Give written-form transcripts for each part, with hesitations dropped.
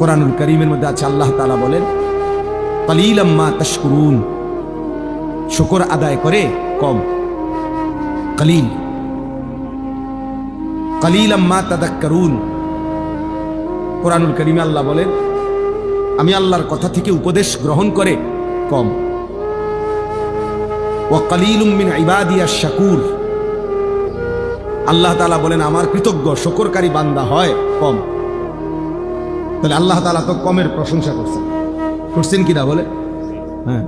কোরআনুল কারীমের মধ্যে আছে, আল্লাহ তাআলা বলেন কালিলাম মা তাশকুরুন, শুকর আদায় করে কম। কালিল, কালিলাম মা তাদাক্কারুন। কোরআনুল কারীমে আল্লাহ বলেন আমি আল্লাহর কথা থেকে উপদেশ গ্রহণ করে কম। ওয়া কালিলুম মিন ইবাদিয়াশ শাকুর, আল্লাহ তাআলা বলেন আমার কৃতজ্ঞ শুকরকারী বান্দা হয় কম। তাহলে আল্লাহ তাআলা তো কমের প্রশংসা করছেন কিনা বলে? হ্যাঁ।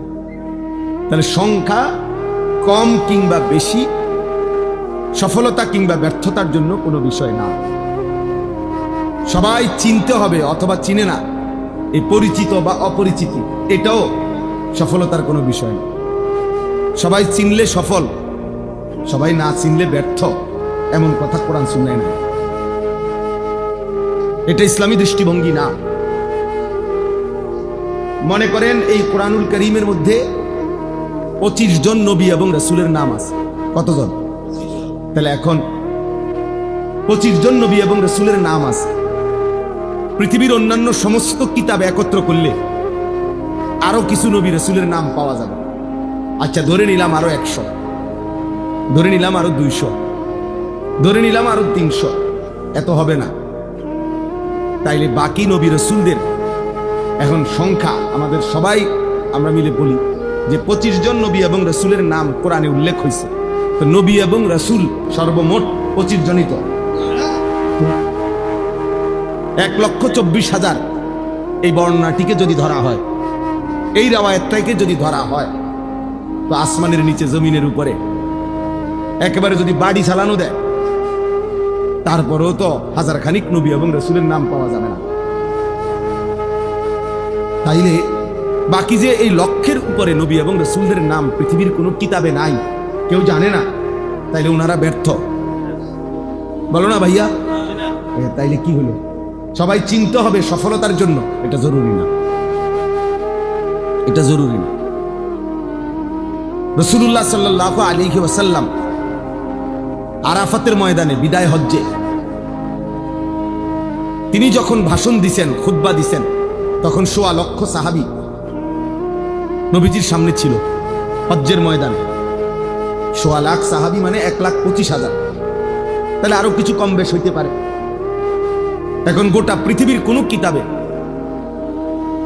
তাহলে সংখ্যা কম কিংবা বেশি সফলতা কিংবা ব্যর্থতার জন্য কোনো বিষয় না। সবাই চিনতে হবে অথবা চিনে না, এই পরিচিত বা অপরিচিতি এটাও সফলতার কোনো বিষয় না। সবাই চিনলে সফল, সবাই না চিনলে ব্যর্থ, এমন কথা কোরআন সুন্নাহয় নাই। এটা ইসলামী দৃষ্টিভঙ্গি না। মনে করেন এই কোরআনুল কারীমের মধ্যে 25 জন নবী এবং রাসূলের নাম আছে। কতজন? তাহলে এখন 25 জন নবী এবং রাসূলের নাম আছে। পৃথিবীর অন্যান্য সমস্ত কিতাব একত্র করলে আরো কিছু নবী রাসূলের নাম পাওয়া যাবে। আচ্ছা, ধরে নিলাম আরো 100, ধরে নিলাম আরো 200, ধরে নিলাম আরো 300, এত হবে না। তাইলে বাকি নবী রাসূলদের এখন সংখ্যা আমাদের সবাই আমরা মিলে বলি যে 25 জন নবী এবং রাসূলের নাম কোরআনে উল্লেখ হয়েছে। তো নবী এবং রাসূল সর্বমোট 25 জনই তো। 1,24,000 এই বর্ণনাটিকে যদি ধরা হয়, এই রাওয়ায়াতটাকে যদি ধরা হয়, তো আসমানের নিচে জমিনের উপরে একেবারে যদি বাড়ি চালানো দেয়, তারপরেও তো 1000 খানিক নবী এবং রাসূলের নাম পাওয়া যাবে না। তাইলে বাকি যে এই লক্ষের উপরে নবী এবং রাসূলদের নাম পৃথিবীর কোনো কিতাবে নাই, কেউ জানে না, তাইলে ওনারা ব্যর্থ। বলো না ভাইয়া? তাইলে কি হলো? সবাই চিনতে হবে সফলতার জন্য, এটা জরুরি না, এটা জরুরি না। রাসূলুল্লাহ সাল্লাল্লাহু আলাইহি ওয়াসাল্লাম আরাফাতের ময়দানে বিদায় হজ্জে তিনি যখন ভাষণ দিছেন, খুতবা দিছেন, তখন 1.25 লক্ষ সাহাবী নবীজির সামনে ছিল হজ্জের ময়দানে। 1.25 লাখ সাহাবী মানে 1,25,000, তাহলে আরো কিছু কম বেশ হইতে পারে। এখন গোটা পৃথিবীর কোন কিতাবে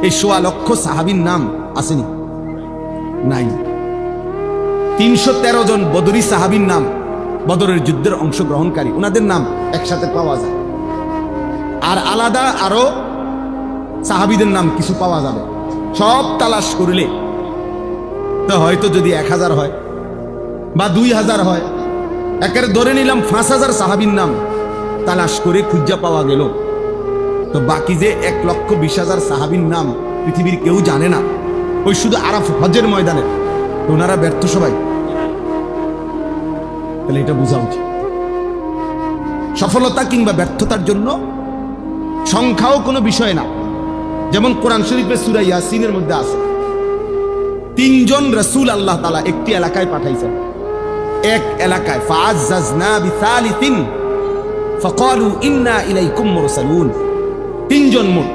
এই 1.25 লক্ষ সাহাবীর নাম আসেনি, নাই। 313 জন বদরি সাহাবীর নাম, বদরের যুদ্ধের অংশগ্রহণকারী, ওনাদের নাম একসাথে পাওয়া যায়। আর আলাদা আরো সাহাবীদের নাম কিছু পাওয়া যাবে। সব তালাশ করলে তো হয়তো যদি 1000 হয় বা 2000 হয়, একেবারে ধরে নিলাম 5000 সাহাবীর নাম তালাশ করে খুঁজা পাওয়া গেল, তো বাকি যে 1,20,000 সাহাবীর নাম পৃথিবীর কেউ জানে না, ওই শুধু আরাফ হজ্জের ময়দানে, তো ওনারা ব্যর্থ সবাই। তাহলে এটা বোঝা উচিত। সফলতা কিংবা ব্যর্থতার জন্য সংখ্যাও কোনো বিষয় না। যেমন কোরআন শরীফের সূরা ইয়াসিনের মধ্যে আছে 3 জন রাসূল আল্লাহ তাআলা একটি এলাকায় পাঠাইছেন। এক এলাকায় ফাআজ্জাজনা বিসালিসিন ফাকালু ইন্না ইলাইকুম মুরসালুন। 3 জন মোট।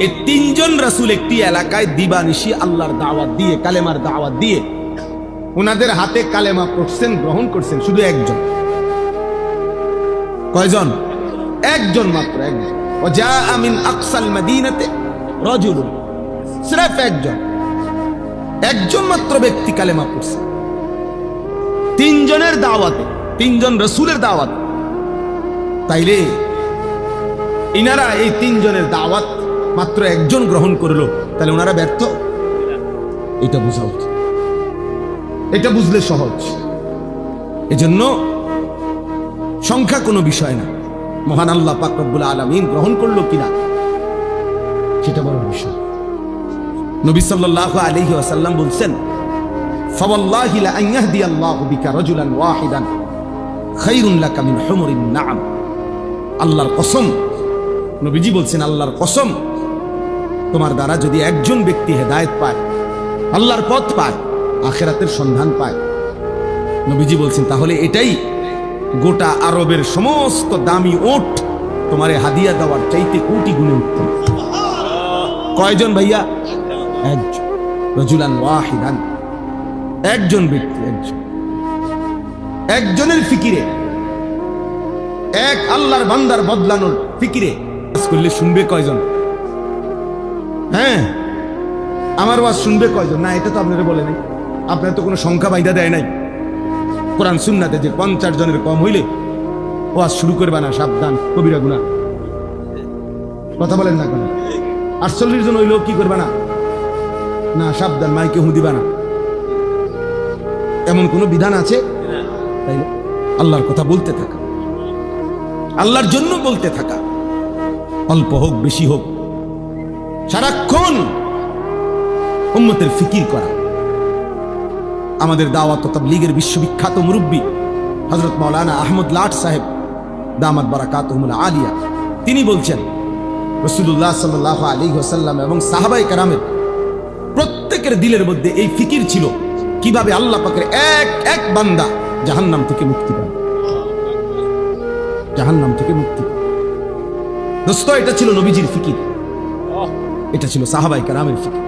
এই 3 জন রাসূল একটি এলাকায় দিবানিশি আল্লাহর দাওয়াত দিয়ে, কালেমার দাওয়াত দিয়ে ওনাদের হাতে কালেমা পড়ছেন, গ্রহণ করছেন শুধু একজন। কয়জন? একজন মাত্র, একজন। ওয়াজাআ মিন আকসাল মাদিনাতে রাজুলুন, সির্ফ একজন, একজন মাত্র ব্যক্তি কালেমা পড়ছে 3 জনের দাওয়াতে, 3 জন রাসূলের দাওয়াত। তাইলে ইনারা এই 3 জনের দাওয়াত মাত্র একজন গ্রহণ করলো, তাহলে ওনারা ব্যর্থ? এটা বোঝা উচিত, এটা বুঝলে সহজ। এজন্য সংখ্যা কোনো বিষয় না, মহান আল্লাহ পাক রব্বুল আলামিন গ্রহণ করলো কিনা সেটা বড় বিষয়। নবী সাল্লাল্লাহু আলাইহি ওয়াসাল্লাম বলছেন ফাওয়াল্লাহি লা আন ইয়াহদিয়াল্লাহু বিকা রাজুলান ওয়াহিদান খায়রুন লাকা মিন হুমুরিন নাআম। আল্লাহর কসম, নবীজি বলছেন আল্লাহর কসম, তোমার দ্বারা যদি একজন ব্যক্তি হেদায়েত পায়, আল্লাহর পথ পায়, আখিরাতের সন্ধান পায়, নবীজি বলছেন তাহলে এটাই গোটা আরবের সমস্ত দামি ওট তোমারে হাদিয়া দেওয়ার চাইতে কোটি গুণে উত্তম। কয়জন ভাইয়া? একজন। রাজুলান ওয়াহিদান, একজন ব্যক্তি, একজনের ফিকিরে, এক আল্লাহর বান্দার বদলানোর ফিকিরে করলে শুনবে কয়জন? হ্যাঁ, আমার ওয়াজ শুনবে কয়জন? না, এটা তো আপনারা বলে নাই, আপনার তো কোনো সংখ্যা বাইদা দেয় নাই কোরআন সুন্নাতে যে 50 জনের কম হইলে ওয়াজ শুরু করবে না, সাবধান, কবিরা গুনাহ। কথা বলেন না কেন? 48 জন হইলেও কি করবে না? না, সাবধান, মাইকে হু দিবা না। এমন কোন বিধান আছে? তাই না? আল্লাহর কথা বলতে থাকা, আল্লাহর জন্য বলতে থাকা, অল্প হোক বেশি হোক, সারাক্ষণ উম্মতের ফিকির করা। আমাদের দাওয়াত ও তাবলীগের বিশ্ববিখ্যাত মুরব্বী হযরত মাওলানা আহমদ লাট সাহেব দামাত বারাকাতুহুমুল আলিয়া, তিনি বলছেন রাসূলুল্লাহ সাল্লাল্লাহু আলাইহি ওয়াসাল্লাম এবং সাহাবায়ে কেরামের প্রত্যেকের দিলের মধ্যে এই ফিকির ছিল কিভাবে আল্লাহ পাকের এক এক বান্দা জাহান্নাম থেকে মুক্তি পাবে, জাহান্নাম থেকে মুক্তি। দোস্ত, এটা ছিল নবীজির ফিকির, এটা ছিল সাহাবায়ে কেরামের ফিকির।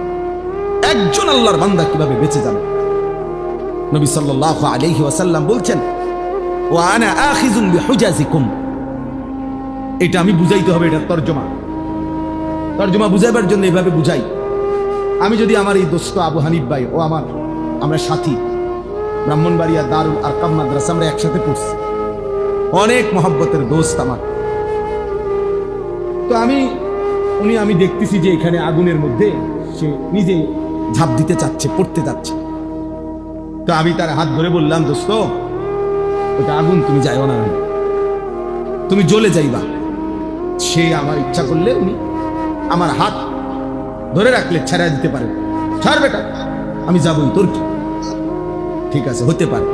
একজন আল্লাহর বান্দা কিভাবে বেঁচে যাবে। নবী সাল্লাল্লাহু আলাইহি ওয়াসাল্লাম বলছেন, ওয়া আনা আখিযুন বিহুজাজিকুম। এটা আমি বুঝাইতে হবে, এটা তরজমা বুঝাইবার জন্য এইভাবে বুঝাই। আমি যদি আমার এই দোস্ত আবু হানিফ ভাই ও আমরা সাথী, ব্রাহ্মণবাড়িয়া দারুল আরকাম মাদ্রাসা আমরা একসাথে পড়ছি, অনেক মহব্বতের দোস্ত আমার। তো আমি দেখতেছি যে এখানে আগুনের মধ্যে সে নিজে ঝাঁপ দিতে চাচ্ছে, পড়তে যাচ্ছে। তো আমি তার হাত ধরে বললাম, দোস্ত ওটা আগুন, তুমি যাইও না, তুমি জ্বলে যাইবা। সে আমার ইচ্ছা করলে উনি আমার হাত ধরে রাখলে ছেড়ে দিতে পারে, ছাড় বেটা, আমি যাবই, তোর কি? ঠিক আছে, হতে পারে।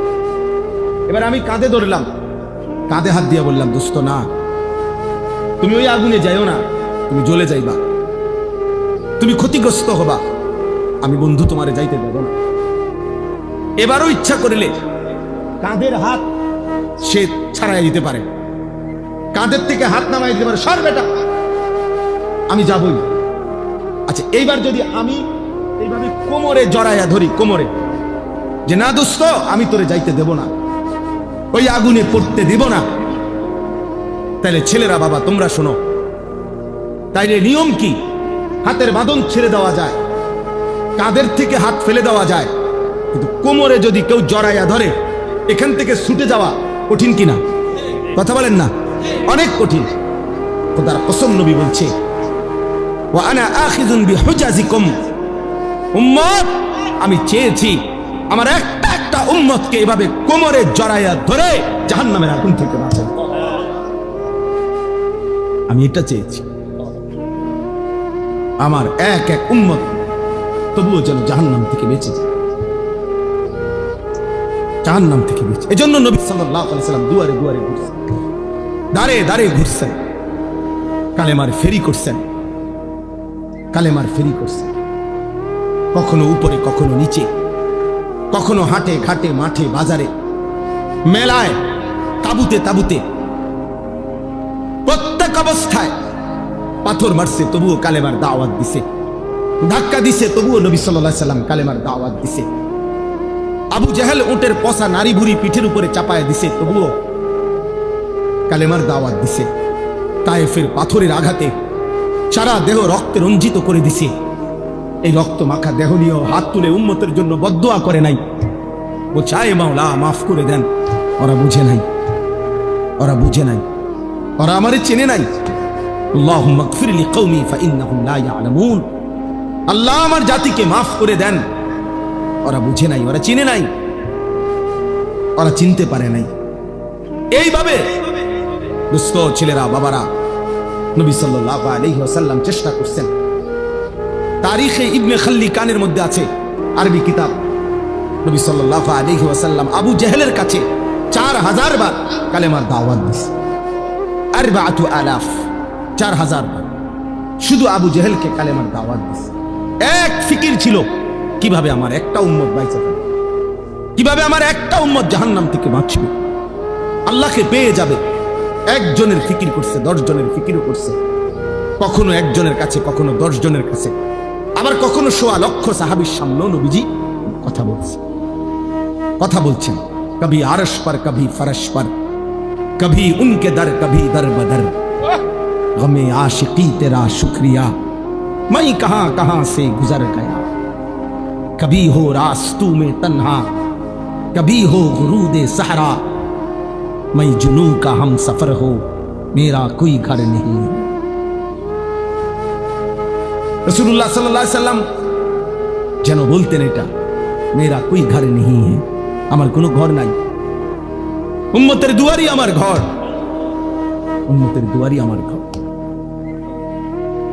এবার আমি কাঁধে ধরলাম, কাঁধে হাত দিয়ে বললাম, দোস্ত না, তুমি ওই আগুনে যাইও না, তুমি জ্বলে যাইবা, তুমি ক্ষতিগ্রস্ত হবা, আমি বন্ধু তোমারে যাইতে দেব না। এবারও ইচ্ছা করিলে কাঁধের হাত সে ছাড়াই দিতে পারে, কাঁধের থেকে হাত নামাই দিতে পারে, সর বেটা, আমি যাবই। আচ্ছা, এইবার যদি আমি এইভাবে কোমরে জড়াইয়া ধরি, কোমরে, যে না দোস্ত আমি তোরে যাইতে দেব না, ওই আগুনে পড়তে দেব না, তাইলে ছেলেরা বাবা তোমরা শোনো, তাইলে নিয়ম কি? হাতের বাঁধন ছেড়ে দেওয়া যায়, কাঁধের থেকে হাত ফেলে দেওয়া যায়, কিন্তু কোমরে যদি কেউ জড়াইয়া ধরে, এখান থেকে ছুটে যাওয়া কঠিন কিনা? কথা বলেন না, অনেক কঠিন। খোদার কসম, নবী বলছে, ওয়া আনা আখিযুন বিহুজাজিকুম। উম্মত, আমি চেয়েছি আমার একটা একটা উম্মতকে এভাবে কোমরে জড়াইয়া ধরে জাহান্নামের আগুন থেকে বাঁচাই। আমি এটা চেয়েছি, আমার এক এক উম্মত তবুও যেন জাহান্নাম থেকে বেঁচে যায়, জাহান্নাম থেকে বেঁচে। এজন্য নবী সাল্লাল্লাহু আলাইহি ওয়াসাল্লাম দুয়ারে দুয়ারে ঘুরছেন, দাঁড়ে দাঁড়ে ঘুরছেন, কালেমার ফেরি করছেন, কালেমার ফেরি করছেন, কখনো উপরে কখনো নিচে, কখনো হাটে ঘাটে মাঠে বাজারে মেলায় তাবুতে তাবুতে, প্রত্যেক অবস্থায় পাথর মারছে তবুও কালেমার দাওয়াত দিছে, ধাক্কা দিছে তবুও নবী সাল্লাল্লাহু আলাইহি ওয়াসাল্লাম কালেমার দাওয়াত দিছে। আবু জাহেল উটের পচা নারী বুড়ি পিঠের উপরে চাপায় দিছে তবুও কালেমার দাওয়াত দিছে। তায়েফের পাথরের আঘাতে সারা দেহ রক্তে রঞ্জিত করে দিছে, এই রক্ত মাখা দেহ নিয়েও হাত তুলে উম্মতের জন্য বদদুয়া করে নাই, বলছে আয় মাওলা মাফ করে দেন। ওরা বুঝে নাই, ওরা বুঝে নাই, ওরা আমারে চেনে নাই। আল্লাহুম্মা গফির লিকওমি ফাইন্নাহুম লা ইয়ালামুন। আল্লাহ আমার জাতিকে মাফ করে দেন। ওরা বুঝে নাই, ওরা চিনে নাই, ওরা চিনতে পারে নাই। এইভাবে দোস্ত ছেলেরা বাবারা, নবী সাল্লাল্লাহু আলাইহি ওয়াসাল্লাম চেষ্টা করছেন। তারিখে ইবনে খাল্লিকানের মধ্যে আছে, আরবি কিতাব, নবী সাল্লাল্লাহু আলাইহি ওয়াসাল্লাম আবু জেহেলের কাছে 4000 বার কালেমার দাওয়াত দিয়েছে। 4000 বার শুধু আবু জেহেলকে কালেমার দাওয়াত দিয়েছে। এক ফিকির ছিল, কিভাবে আমার একটা উম্মত বাইচা থাকবে, কিভাবে আমার একটা উম্মত জাহান্নাম থেকে বাঁচবে, আল্লাহকে পেয়ে যাবে। একজনের ফিকির করছে, 10 জনের ফিকিরও করছে। কখনো একজনের কাছে, কখনো 10 জনের কাছে, আবার কখনো 1.25 লক্ষ সাহাবীর সামনেও নবীজি কথা বলছেন। কবি আরশ पर कभी फरश पर, कभी उनके दर कभी दर बदर, गमे आशिकी तेरा शुक्रिया मैं कहां कहां से गुजर गया, कभी हो रास्तू में तन्हा, कभी हो गुरूद सहरा, मैं जुनू का हम सफर हो, मेरा कोई घर नहीं। रसूलुल्लाह सल्लल्लाहु अलैहि वसल्लम যেন বলতেন এটা, मेरा कोई घर नहीं है, আমার কোনো ঘর নাই, উম্মতের দুয়ারই আমার ঘর, উম্মতের দুয়ারই আমার ঘর।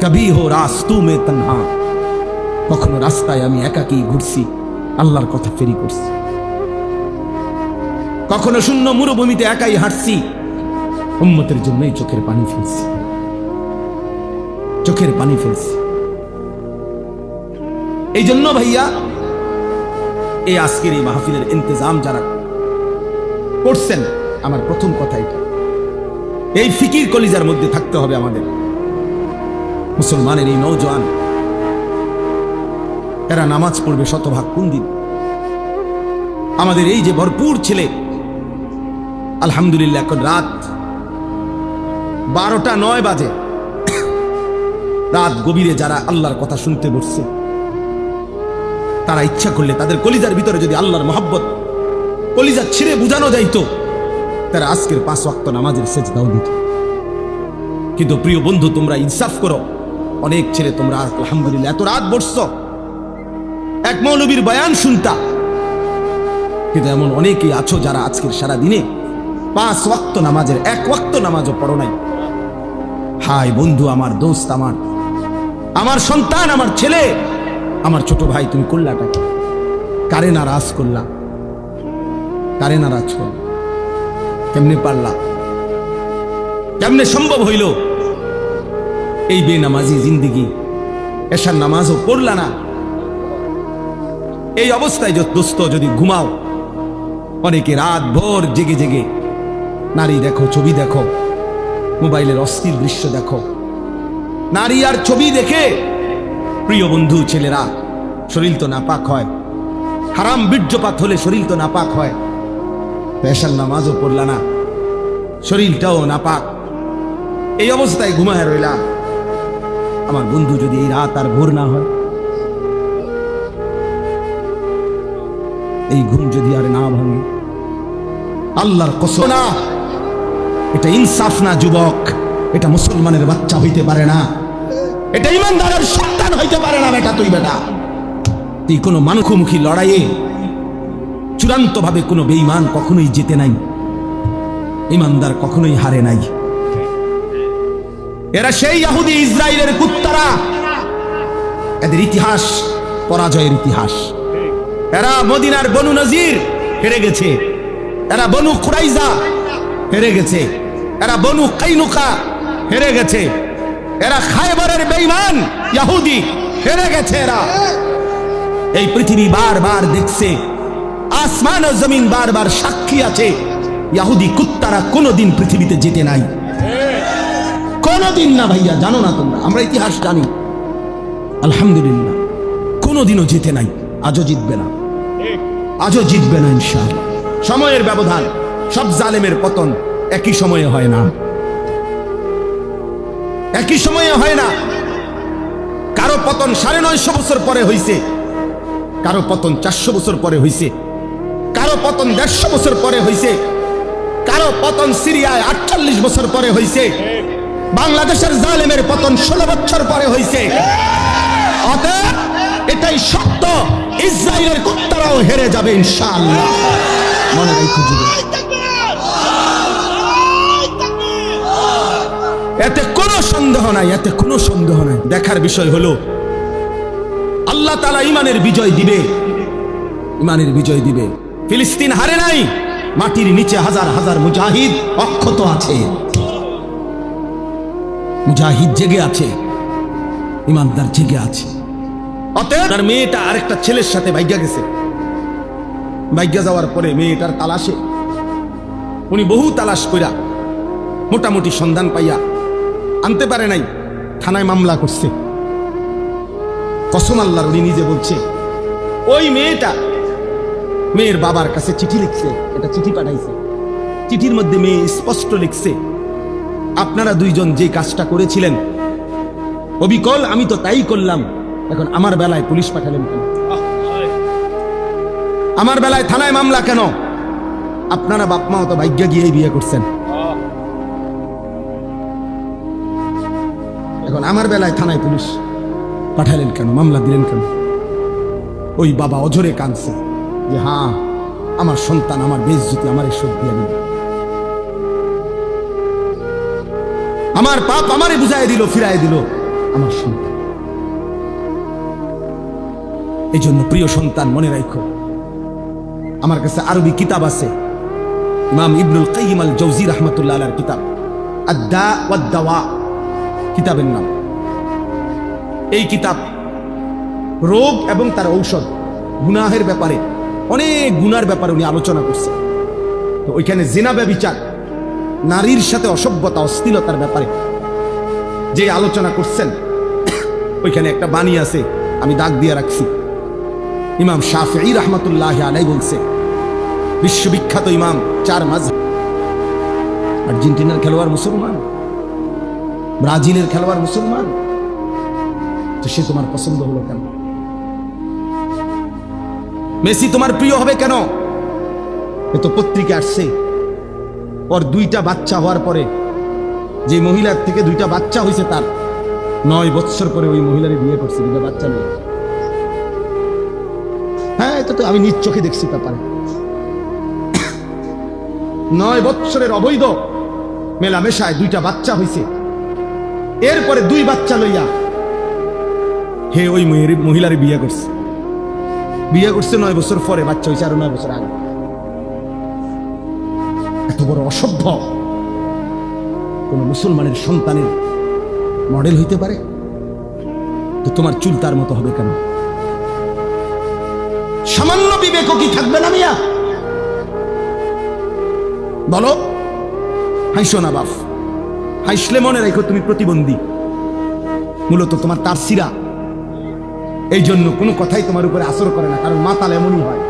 কবি হো রাস্তু মে তনহা, কখনো রাস্তায় আমি একাকী ঘুরছি, আল্লাহর কথা ফেরি করছি, কখনো শূন্য মরুভূমিতে একাই হাঁটছি, উম্মতের জন্যই চোখের পানি ফেলছি, চোখের পানি ফেলছি। এই জন্য ভাইয়া এই আজকের এই মাহফিলের ইন্তজাম যারা করছেন, আমার প্রথম কথা এটা, এই ফিকির কলিজার মধ্যে থাকতে হবে আমাদের। মুসলমানের এই নওজোয়ান, এরা নামাজ পড়বে শতভাগ কোন দিন? আমাদের এই যে ভরপুর ছেলে, আলহামদুলিল্লাহ এখন রাত 12টা 9 বাজে, রাত গভীরে যারা আল্লাহর কথা শুনতে বসছে, তারা ইচ্ছা করলে তাদের কলিজার ভিতরে যদি আল্লাহর মহব্বত কলিজা ছিঁড়ে বুঝানো যাইতো, তারা আজকের 5 ওয়াক্ত নামাজের সেজদাও দিত। কিন্তু প্রিয় বন্ধু, তোমরা ইনসাফ করো, অনেক ছেলে তোমরা আলহামদুলিল্লাহ এত রাত বসছো, এক মৌলবীর বয়ান শুনতা, কিন্তু এমন অনেকেই আছো যারা আজকের সারা দিনে 5 ওয়াক্ত নামাজের 1 ওয়াক্ত নামাজও পড়ো নাই। হায় বন্ধু, আমার দোস্ত, আমার সন্তান, আমার ছেলে, আমার ছোট ভাই, তুমি করলাটা কি? কারে নারাজ করলা? কারে নারাজ করলা? কেমনে পারলা? কেমনে সম্ভব হইল এই বেনামাজি জিন্দিগি? এশার নামাজও পড়লা না, এই অবস্থায় দোস্ত যদি ঘুমাও, অনেকে রাত ভোর জেগে জেগে নারী দেখো, ছবি দেখো, মোবাইলের অস্থির দৃশ্য দেখো, নারী আর ছবি দেখে প্রিয় বন্ধু ছেলেরা শরীর তো নাপাক হয়, হারাম বীর্যপাত হলে শরীর তো নাপাক হয়। এশার নামাজও পড়লা না, শরীরটাও নাপাক, এই অবস্থায় ঘুমায় রইলা। আমার বন্ধু, যদি এই রাত আর ভোর না হয়, এই ঘুম যদি আর না ভাঙে, আল্লাহর কসম না, এটা ইনসাফ না যুবক, এটা মুসলমানের বাচ্চা হইতে পারে না, এটা ইমানদারের সন্তান হইতে পারে না। বেটা তুই, বেটা তুই কোনো মুখোমুখি লড়াইয়ে চূড়ান্ত ভাবে কোনো বেঈমান কখনোই জিতে নাই, ইমানদার কখনোই হারে নাই। এরা সেই ইহুদি ইসরায়েলের কুত্তারা, এদের ইতিহাস পরাজয়ের ইতিহাস। এরা মদিনার বনু নজির হেরে গেছে, এরা বনু কুরাইজা হেরে গেছে, এরা বনু কাইনুকা হেরে গেছে, এরা খায়বরের বেঈমান ইহুদি হেরে গেছে। এরা এই পৃথিবী বারবার দেখছে, আসমান ও জমিন বারবার সাক্ষী আছে, ইহুদি কুত্তারা কোনোদিন পৃথিবীতে জিতে নাই, কোনোদিন না। ভাইয়া জানো না তোমরা, আমরা ইতিহাস জানি, আলহামদুলিল্লাহ কোনোদিনও জিতে নাই, আজও জিতবে না, আজও জিতবে না ইনশাআল্লাহ। সময়ের ব্যবধান, সব জালেমের পতন একই সময়ে হয় না, একই সময়ে হয় না। কারো পতন 950 বছর পরে হইছে, কারো পতন 400 বছর পরে হইছে, কারো পতন 150 বছর পরে হইছে, কারো পতন সিরিয়ায় 48 বছর পরে হইছে, বাংলাদেশের জালেমের পতন 16 বছর পরে হইছে। অতএব এটাই সত্য, ইসরায়েলের কুত্তারাও হেরে যাবে ইনশাআল্লাহ, মনে রাখো যুবক। এতে কোনো সন্দেহ নাই, এতে কোনো সন্দেহ নাই। দেখার বিষয় হলো আল্লাহ তাআলা ঈমানের বিজয় দিবে, ঈমানের বিজয় দিবে। ফিলিস্তিন হারে নাই, মাটির নিচে হাজার হাজার মুজাহিদ অক্ষত আছে, মুজাহিদ জেগে আছে, ঈমানদার জেগে আছে। অতএব তার মেয়েটা আরেকটা ছেলের সাথে ভাগ্যা গেছে, ভাগ্যা যাওয়ার পরে মেয়েটার তালাশে উনি বহু তালাশ কইরা মোটামুটি সন্ধান পাইয়া আনতে পারে নাই। থানায় মামলা করছে। কসম আল্লাহর, উনি নিজে বলছে ওই মেয়েটা মেয়ের বাবার কাছে চিঠি লিখছে, এটা চিঠি পাঠাইছে। চিঠির মধ্যে মেয়ে স্পষ্ট লিখছে, আপনারা দুইজন যে কাজটা করেছিলেন অবিকল আমি তো তাই করলাম, এখন আমার বেলায় পুলিশ পাঠালেন কেন? আমার বেলায় থানায় মামলা কেন? আপনারা বাপ মা তো ভাগ্য গিয়ে বিয়ে করছেন, এখন আমার বেলায় থানায় পুলিশ পাঠালেন কেন, মামলা দিলেন কেন? ওই বাবা অঝরে কাঁদছে যে হ্যাঁ, আমার সন্তান আমার বেইজ্জতি আমার এসব দিয়ে দিল, আমার পাপ আমারে বুঝাই দিল, ফিরাই দিল আমার সন্তান। এই জন্য প্রিয় সন্তান মনে রাখো, আমার কাছে আরবি কিতাব আছে, ইমাম ইবনুল কাইয়িম আল জাওজি রাহমাতুল্লাহ আলাইহির কিতাব আদ-দা ওয়াদ দাওয়া কিতাবের নাম। এই কিতাব রোগ এবং তার ঔষধ, গুনাহের ব্যাপারে, অনেক গুনার ব্যাপারে উনি আলোচনা করছেন। তো ওইখানে জিনা ব্যভিচার, নারীর সাথে অসভ্যতা অশ্লীলতার ব্যাপারে যে আলোচনা করছেন, ওইখানে একটা বাণী আছে, আমি দাগ দিয়ে রাখছি। ইমাম শাফিঈ রাহমাতুল্লাহ আলাইহি বলছে, বিশ্ববিখ্যাত ইমাম, 4 মাযহাব, আর্জেন্টিনার খেলোয়াড় মুসলমান, ব্রাজিলের খেলোয়াড় মুসলমান, তো সে তোমার পছন্দ হলো কেন? মেসি তোমার প্রিয় হবে কেন? এ তো পত্রিকা আসছে, ওর 2টা বাচ্চা হওয়ার পরে, যে মহিলার থেকে 2টা বাচ্চা হয়েছে, তার 9 বছর পরে ওই মহিলারে বিয়ে করছে, 2টা বাচ্চা নেই। হ্যাঁ, এটা তো আমি নিজ চোখে দেখছি ব্যাপারে। 9 বছরের অবৈধ মেলামেশায় 2টা বাচ্চা হয়েছে, এরপরে 2 বাচ্চা লইয়া হে ওই মহিলারে বিয়ে করছে। 9 বছর পরে বাচ্চা হয়েছে, আরো 9 বছর আগে। এত বড় অসভ্য কোন মুসলমানের সন্তানের মডেল হইতে পারে? তো তোমার চুল তার মতো হবে কেন? সামান্য বিবেক কি থাকবে না মিয়া? বলো, হাইসো না বাপ, হাইসলে মনে রাখো তুমি প্রতিবন্ধী, মূলত তোমার তার সিরা। এই জন্য কোনো কথাই তোমার উপরে আসর করে না, কারণ মাতাল এমনই হয়,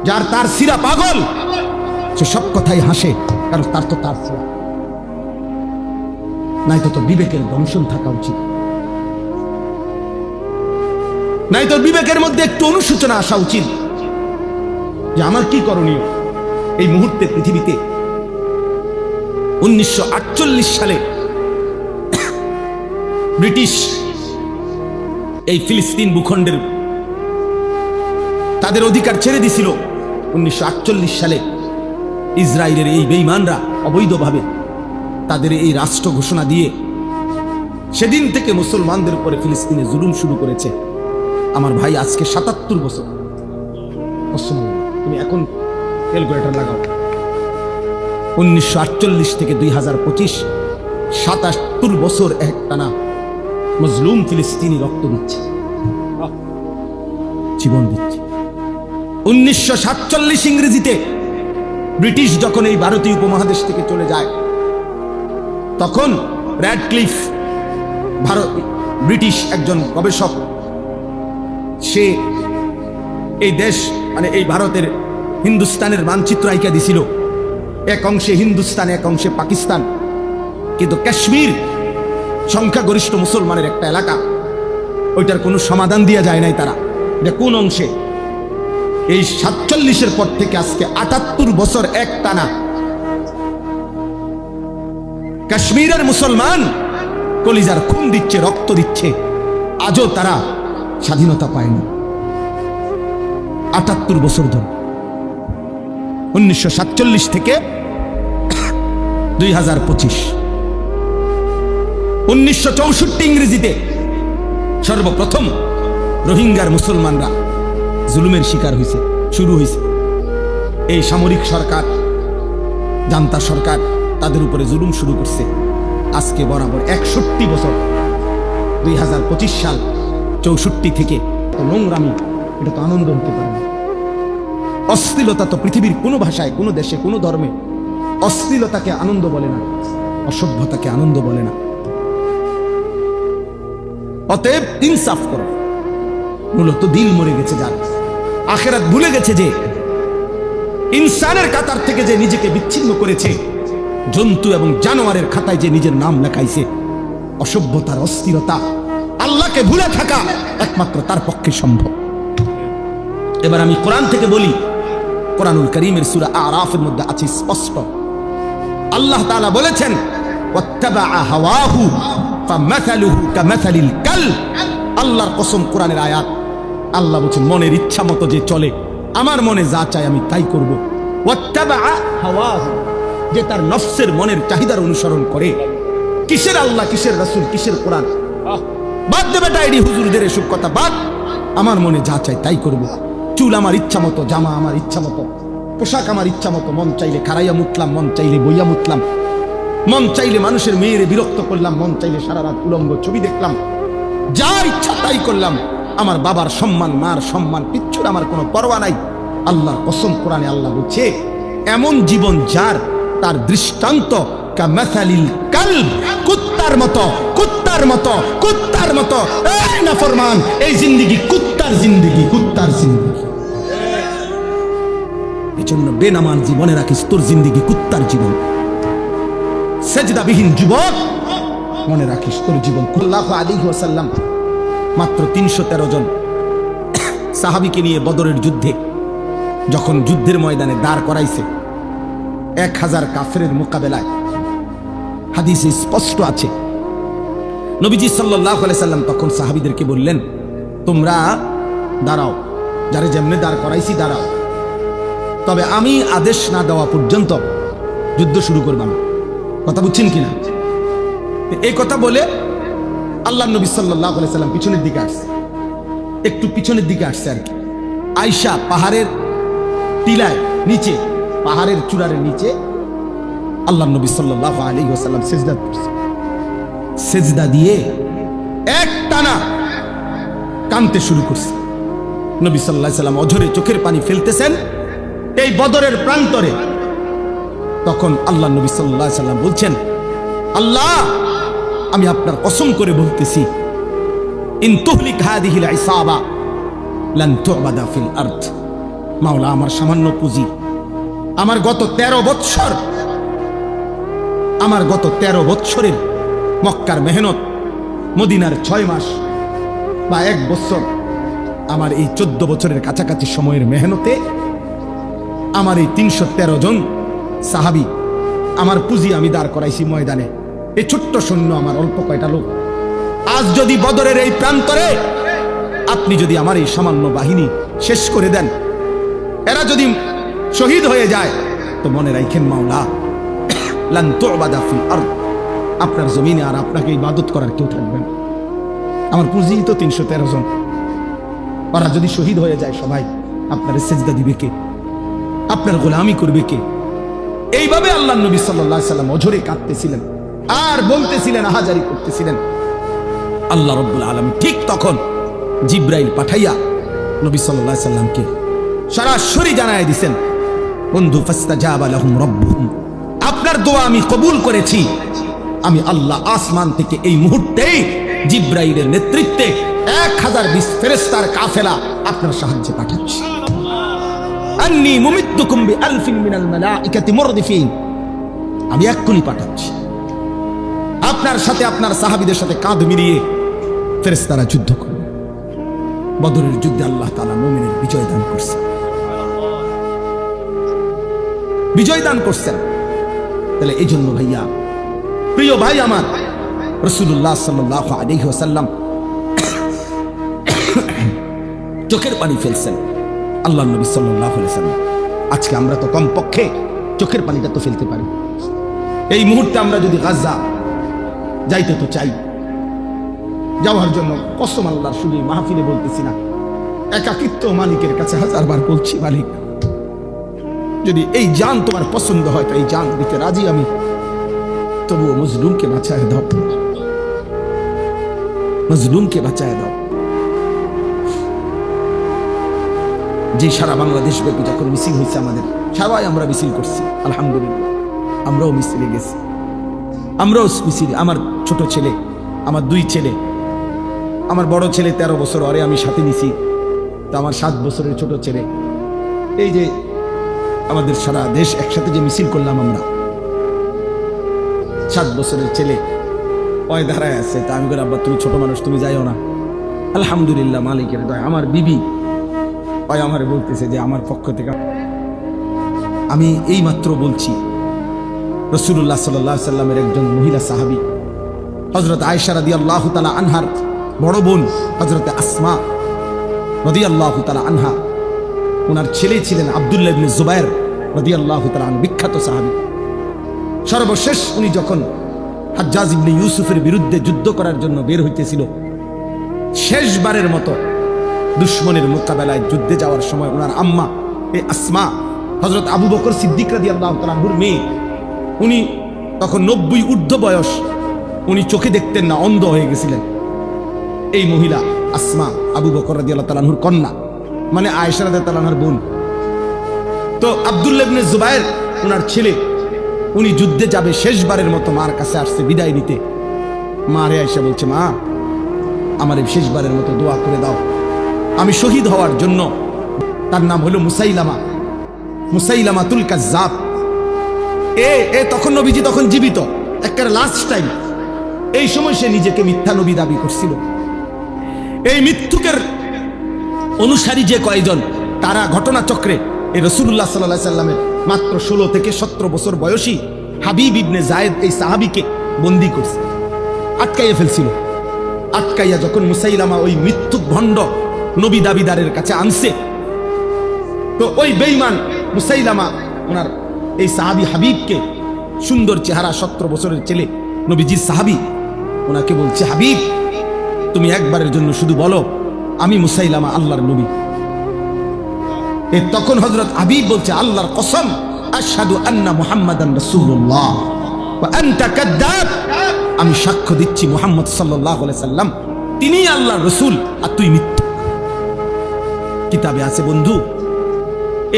যার তার সিরা পাগল সে সব কথাই হাসে, কারণ তার তো তার সিরা নাই। তো তোর বিবেকের দংশন থাকা উচিত, নাই তোর বিবেকের মধ্যে একটু অনুশোচনা আসা উচিত যে আমার কি করণীয় এই মুহূর্তে পৃথিবীতে। 1948 সালে ব্রিটিশ এই ফিলিস্তিন ভূখণ্ডের তাদের অধিকার ছেড়ে দিছিল। 1948 সালে ইসরায়েলের এই বেঈমানরা অবৈধভাবে তাদের এই রাষ্ট্র ঘোষণা দিয়ে সেদিন থেকে মুসলমানদের উপরে ফিলিস্তিনে জুলুম শুরু করেছে। আমার ভাই, আজকে 77 বছর। তুমি এখন ক্যালকুলেটর লাগাও, 1948 থেকে 2025, 77 বছর একটানা মজলুম ফিলিস্তিনি রক্ত দিচ্ছে, জীবন দিচ্ছে। 1947 ইংরেজিতে ব্রিটিশ যখন এই ভারতীয় উপমহাদেশ থেকে চলে যায়, তখন র্যাডক্লিফ, ব্রিটিশ একজন গবেষক, সে এই দেশ মানে এই ভারতের হিন্দুস্তানের মানচিত্র আইকা দিছিল। এক অংশে হিন্দুস্তান, এক অংশে পাকিস্তান, কিন্তু কাশ্মীর সংখ্যাগরিষ্ঠ মুসলমানের একটা এলাকা, ওইটার কোনো সমাধান দিয়া যায় নাই তারা। এটা কোন অংশে? এই 47-এর পর থেকে আজকে 78 বছর এক টানা কাশ্মীরের মুসলমান কলিজার খুন দিচ্ছে, রক্ত দিচ্ছে, আজও তারা স্বাধীনতা পায়নি। 78 বছর ধরে, 1947 থেকে 2025। 1964 ইংরেজিতে সর্বপ্রথম রোহিঙ্গার মুসলমানরা জুলুমের শিকার হয়েছে, শুরু হয়েছে। এই সামরিক সরকার, জান্তা সরকার তাদের উপরে জুলুম শুরু করছে। আজকে বরাবর 61 বছর, 2025 সাল, 64 থেকে নোংরামি, এটা তো আনন্দ হতে পারে না। অশ্লীলতা তো পৃথিবীর কোনো ভাষায়, কোনো দেশে, কোনো ধর্মে অশ্লীলতাকে আনন্দ বলে না, অসভ্যতাকে আনন্দ বলে না। অতএব ইনসাফ করো। মূলত দিল মরে গেছে যার, আখিরাত ভুলে গেছে যে ইনসানের কাতার থেকে যে নিজেকে বিচ্ছিন্ন করেছে, জন্তু এবং জানোয়ারের খাতায় যে নিজের নাম লেখাইছে, অসভ্যতার অস্থিরতা, আল্লাহকে ভুলে থাকা একমাত্র তার পক্ষে সম্ভব। এবার আমি কোরআন থেকে বলি, কোরআনুল কারীমের সূরা আরাফের মধ্যে আছে স্পষ্ট, আল্লাহ তাআলা বলেছেন ওয়াত্তাবাআ হাওয়াহু ফামাসালুহু কামাসালিল কালব। আল্লাহর কসম, কোরআনের আয়াত। আল্লাহ বলেছেন মনের ইচ্ছা মতো যে চলে, আমার মনে যা চাই আমি তাই করব। ওয়াত্তাবাআ হাওয়াহু, যে তার নফসের মনের চাহিদার অনুসরণ করে। কিসের আল্লাহ, কিসের রাসূল, কিসের কোরআন? বাদ দে বেটা এডি হুজুরদের এসব কথা বাদ। আমার মনে যা চাই তাই করব। চুল আমার ইচ্ছা মতো, জামা আমার ইচ্ছা মতো, পোশাক আমার ইচ্ছা মতো, মন চাইলে খাড়াইয়া মুতলাম, মন চাইলে বইয়া মুতলাম, মন চাইলে মানুষের মেয়েরে বিরক্ত করলাম, মন চাইলে সারা রাত উলঙ্গ ছবি দেখলাম, যা ইচ্ছা তাই করলাম। আমার বাবার সম্মান, মার সম্মান, কিচ্ছুর আমার কোনো পরোয়া নাই। আল্লাহর কসম, কোরআনে আল্লাহ বলছে এমন জীবন যার, তার দৃষ্টান্ত কামাসালিল কালব, কুত্তার মতো, কুত্তার মতো, কুত্তার মতো। এই নাফরমান, এই জিন্দেগি কুত্তার জিন্দেগি, কুত্তার জিন্দেগি। এজন্য বেনামাজ জীবনে রাখিস, তোর জিন্দেগি কুত্তার জীবন। সেজদাবিহীন যুবক, মনে রাখিস তোর জীবন। সাল্লাল্লাহু আলাইহি ওয়াসাল্লাম মাত্র ৩১৩ জন সাহাবীকে নিয়ে বদরের যুদ্ধে যখন যুদ্ধের ময়দানে দাঁড় করাইছে, ১০০০ কাফেরের মোকাবেলায়, হাদিসে স্পষ্ট আছে, নবীজি সাল্লাল্লাহু আলাইহি সাল্লাম তখন সাহাবীদেরকে বললেন, তোমরা দাঁড়াও, যারে যেমনে দাঁড় করাইছি দাঁড়াও, তবে আমি আদেশ না দেওয়া পর্যন্ত যুদ্ধ শুরু করবা না। কথা বুঝছেন কিনা? এই কথা বলে আল্লাহ নবী সাল্লাল্লাহু আলাইহি সাল্লাম পিছনের দিকে আসছে, একটু পিছনের দিকে আসছে আর কি। আয়েশা পাহাড়ের টিলায় নিচে, পাহাড়ের চূড়ার নিচে আল্লাহ নবী সাল্লাল্লাহু আলাইহি ওয়াসাল্লাম সিজদা করছে। সিজদা দিয়ে এক টানা কাঁদতে শুরু করছে। নবী সাল্লাল্লাহু আলাইহি ওয়াসাল্লাম অঝরে চোখের পানি ফেলতেছেন এই বদরের প্রান্তরে। তখন আল্লাহ নবী সাল্লাল্লাহু আলাইহি ওয়াসাল্লাম বলছেন, আল্লাহ, আমি আপনার কসম করে বলতেছি, ইন তুহলিক হাদিহিল ইসাবা লান তুবাদা ফিল আরদ। মাওলা, আমার সামান্য পুঁজি, আমার গত 13 বৎসর, আমার গত 13 বৎসরের মক্কার মেহনত, মদিনার 6 মাস বা 1 বছর, আমার এই 14 বছরের কাছাকাছি সময়ের মেহনতে আমার এই 313 জন সাহাবী, আমার পুঁজি আমি দাঁড় করাইছি ময়দানে। এই ছোট্ট সৈন্য, আমার অল্প কয়টা লোক। আজ যদি বদরের এই প্রান্তরে আপনি যদি আমার এই সামান্য বাহিনী শেষ করে দেন, এরা যদি শহীদ হয়ে যায়, তো মনে রাখেন মাওলা, লান তুবাদা ফিল আরদ, আপনার জমিনে আর আপনাকে ইবাদত করার কেউ থাকবে না। আমার পুঁজি তো 313 জন, ওরা যদি শহীদ হয়ে যায় সবাই, আপনার সেজদা দিবে কে? আপনার গোলামি করবে কে? এইভাবে আল্লাহ নবী সাল্লাল্লাহু আলাইহি সাল্লাম অঝরে কাঁদতেছিলেন আর বলতেছিলেন, আহাজারি করতেছিলেন। আল্লাহ রাব্বুল আলামিন ঠিক তখন জিবরাইল পাঠাইয়া নবী সাল্লাল্লাহু আলাইহি সাল্লামকে সরাসরি জানায় দিয়েছেন, বন্ধু, ফাস্তাজাবা লাহুম রাব্বুহুম, আপনার দোয়া আমি কবুল করেছি। আমি আল্লাহ আসমান থেকে এই মুহূর্তেই জিবরাইলের নেতৃত্বে 1020 ফেরেশতার কাফেলা আপনার সাহায্যে পাঠাচ্ছি। আন্নী মুমিদ্দুকুম বিআলফিন মিনাল মালাইকাতি মুরদিফিন, আমি এক্ষুনি পাঠাচ্ছি। আপনার সাথে, আপনার সাহাবীদের সাথে কাঁধ মিলিয়ে ফেরেশতারা যুদ্ধ করবে। বদরের যুদ্ধে আল্লাহ তাআলা মুমিনের বিজয় দান করছেন, বিজয় দান করছেন। তাহলে এই জন্য ভাইয়া, প্রিয় ভাই আমার, রাসূলুল্লাহ সাল্লাল্লাহু আলাইহি ওয়াসাল্লাম চোখের পানি ফেলছেন। আল্লাহ নবী সাল্লাল্লাহু আলাইহি ওয়াসাল্লাম, আজকে আমরা তো কমপক্ষে চোখের পানিটা তো ফেলতে পারি। এই মুহূর্তে আমরা যদি গাজা যাইতে তো চাই, যাওয়ার জন্য কসম আল্লাহর, শুধু মাহফিলে বলতেছি না, একাকিত্ব মালিকের কাছে 1000 বার বলছি, মালিক, যদি এই জান তোমার পছন্দ হয় তো এই জান দিতে রাজি আমি, তবুও মজলুমকে বাঁচায় দাও, মজলুমকে বাঁচায় দাও। যে সারা বাংলাদেশ ব্যাপী যখন মিছিল হয়েছে, আমাদের সবাই আমরা মিছিল করছি, আলহামদুলিল্লাহ, আমরাও মিছিলে গেছি, আমরাও মিছিল। আমার ছোট ছেলে, আমার 2 ছেলে আমার বড় ছেলে 13 বছর, আরে আমি সাথে নিছি। তো আমার 7 বছরের ছোট ছেলে, এই যে আমাদের সারা দেশ একসাথে যে মিছিল করলাম আমরা, 7 বছরের ছেলে ওই ধারায় আছে। তা আমি বলি, আব্বা তুমি ছোট মানুষ, তুমি যাইও না। আলহামদুলিল্লাহ, মালিকের দয়া। আমার বিবি ওই আমারে বলতেছে যে আমার পক্ষ থেকে আমি এই মাত্র বলছি, রাসূলুল্লাহ সাল্লাল্লাহু আলাইহি সাল্লামের একজন মহিলা সাহাবী হযরত আয়েশা রাদিয়াল্লাহু তাআলা আনহার বড় বোন হযরত আসমা রাদিয়াল্লাহু তাআলা আনহা, ওনার ছেলে ছিলেন আব্দুল্লাহ ইবনে জুবায়ের রাদিয়াল্লাহু তাআলা আনহু, বিখ্যাত সাহাবী। সর্বশেষ উনি যখন হাজ্জাজ ইবনে ইউসুফের বিরুদ্ধে যুদ্ধ করার জন্য বের হইতেছিল, শেষবারের মতো দুশমনের মোকাবেলায় যুদ্ধে যাওয়ার সময় ওনার আম্মা এই আসমা হযরত আবু বকর সিদ্দিক রাদিয়াল্লাহু তাআলা আনহুর মেয়ে, উনি তখন 90 ঊর্ধ্ব বয়স, উনি চোখে দেখতেন না, অন্ধ হয়ে গেছিলেন। এই মহিলা আসমা আবু বকর রাদিয়াল্লাহু তাআলা আনহুর কন্যা, মানে আয়েশা রাদিয়াল্লাহু তাআলা আনহার বোন। তো আব্দুল্লাহ ইবনে জুবায়ের ওনার ছেলে, উনি যুদ্ধে যাবে, শেষবারের মতো মার কাছে আসছে বিদায় নিতে। মারে আয়েশা বলছে, মা আমার এই শেষবারের মতো দোয়া করে দাও, আমি শহীদ হওয়ার জন্য। তার নাম হলো মুসাইলামাতুল কাজ্জাব। তখন নবীজি তখন জীবিত, একটা লাস্ট টাইম। এই সময় সে নিজেকে মিথ্যা নবী দাবি করছিল। এই মিথ্যুকের অনুসারী যে কয়েকজন, তারা ঘটনাচক্রে এই রাসূলুল্লাহ সাল্লাল্লাহু আলাইহি সাল্লামের মাত্র 16 থেকে 17 বছর বয়সী হাবিব ইবনে যায়েদ এই সাহাবীকে বন্দী করছে, আটকাইয়া ফেলছিল। আটকাইয়া যখন মুসাইলামা ওই মিথ্যুক ভণ্ড নবী দাবিদারের কাছে আনছে, তো ওই বেঈমান মুসাইলামা ওনার এই সাহাবী হাবিবকে, সুন্দর চেহারা, 17 বছরের ছেলে, নবীজির সাহাবী, ওনাকে বলছে, হাবিব তুমি একবারের জন্য শুধু বলো আমি মুসাইলামা আল্লাহর নবী। তখন হযরত হাবিব বলছে, আল্লাহর কসম, আশহাদু আন্না মুহাম্মাদান রাসূলুল্লাহ ওয়া আনতা কাযযাব, আমি সাক্ষ্য দিচ্ছি মুহাম্মদ সাল্লাল্লাহু আলাইহি সাল্লাম তিনিই আল্লাহর রাসূল আর তুই মিথ্যা। কিতাবে আছে বন্ধু,